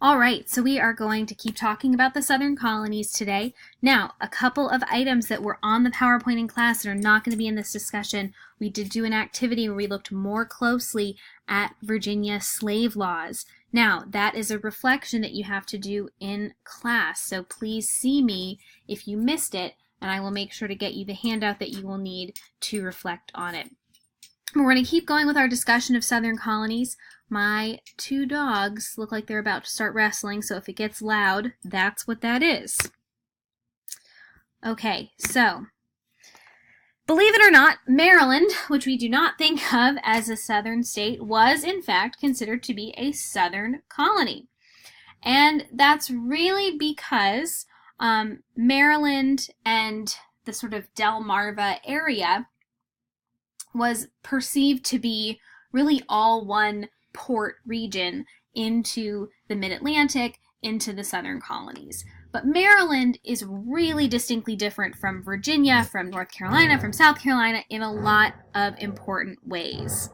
All right, so we are going to keep talking about the Southern colonies today. Now, a couple of items that were on the PowerPoint in class that are not going to be in this discussion. We did do an activity where we looked more closely at Virginia slave laws. Now, that is a reflection that you have to do in class, so please see me if you missed it, and I will make sure to get you the handout that you will need to reflect on it. We're going to keep going with our discussion of Southern colonies. My two dogs look like they're about to start wrestling, so if it gets loud, that's what that is. Okay, so believe it or not, Maryland, which we do not think of as a southern state, was in fact considered to be a southern colony. And that's really because Maryland and the sort of Delmarva area was perceived to be really all one port region into the mid-Atlantic, into the southern colonies. But Maryland is really distinctly different from Virginia, from North Carolina, from South Carolina in a lot of important ways.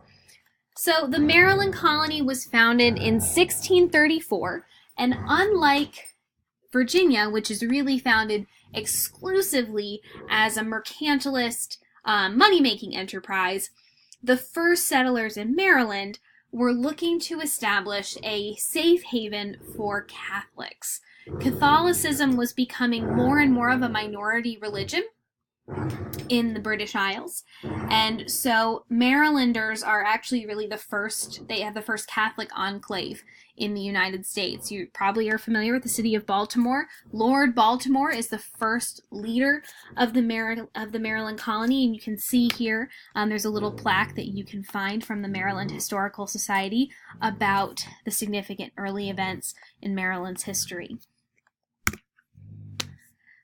So the Maryland colony was founded in 1634, and unlike Virginia, which is really founded exclusively as a mercantilist, money-making enterprise, the first settlers in Maryland were looking to establish a safe haven for Catholics. Catholicism was becoming more and more of a minority religion in the British Isles, and so Marylanders are actually really they have the first Catholic enclave in the United States. You probably are familiar with the city of Baltimore. Lord Baltimore is the first leader of the Maryland colony, and you can see here there's a little plaque that you can find from the Maryland Historical Society about the significant early events in Maryland's history.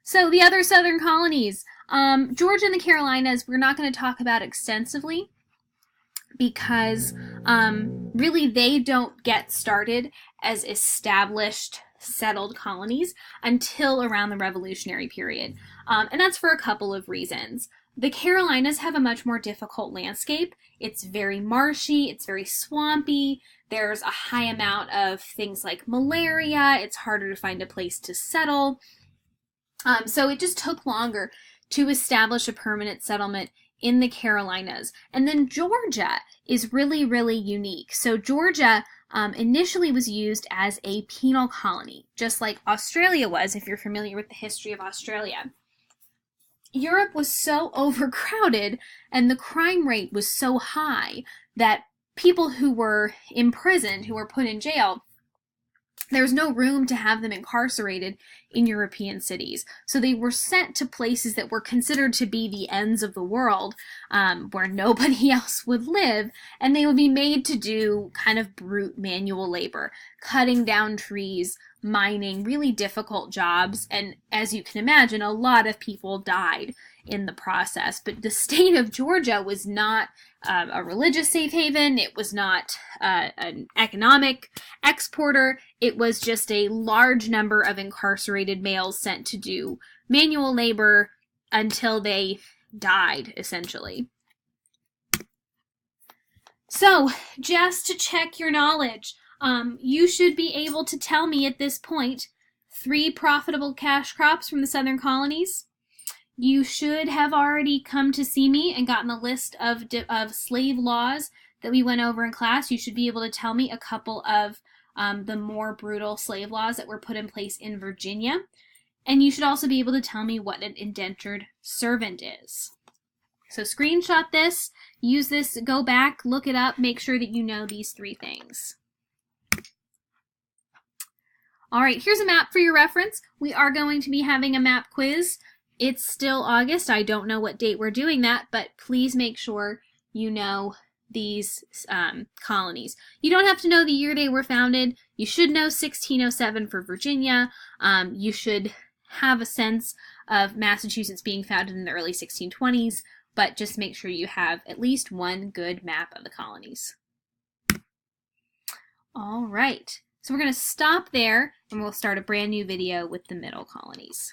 So the other southern colonies, Georgia and the Carolinas, we're not going to talk about extensively because really they don't get started as established settled colonies until around the Revolutionary period. And that's for a couple of reasons. The Carolinas have a much more difficult landscape. It's very marshy, it's very swampy, there's a high amount of things like malaria, it's harder to find a place to settle. So it just took longer to establish a permanent settlement in the Carolinas. And then Georgia is really, really unique. So Georgia initially was used as a penal colony, just like Australia was, if you're familiar with the history of Australia. Europe was so overcrowded and the crime rate was so high that people who were imprisoned, who were put in jail, there was no room to have them incarcerated in European cities. So they were sent to places that were considered to be the ends of the world, where nobody else would live, and they would be made to do kind of brute manual labor, cutting down trees, mining, really difficult jobs, and as you can imagine, a lot of people died in the process. But the state of Georgia was not a religious safe haven. It was not an economic exporter. It was just a large number of incarcerated males sent to do manual labor until they died, essentially. So, just to check your knowledge, you should be able to tell me at this point 3 profitable cash crops from the southern colonies. You should have already come to see me and gotten the list of slave laws that we went over in class. You should be able to tell me a couple of the more brutal slave laws that were put in place in Virginia. And you should also be able to tell me what an indentured servant is. So screenshot this, use this, go back, look it up, make sure that you know these 3 things. All right, here's a map for your reference. We are going to be having a map quiz. It's still August. I don't know what date we're doing that, but please make sure you know these colonies. You don't have to know the year they were founded. You should know 1607 for Virginia. You should have a sense of Massachusetts being founded in the early 1620s, but just make sure you have at least one good map of the colonies. All right. So we're going to stop there, and we'll start a brand new video with the middle colonies.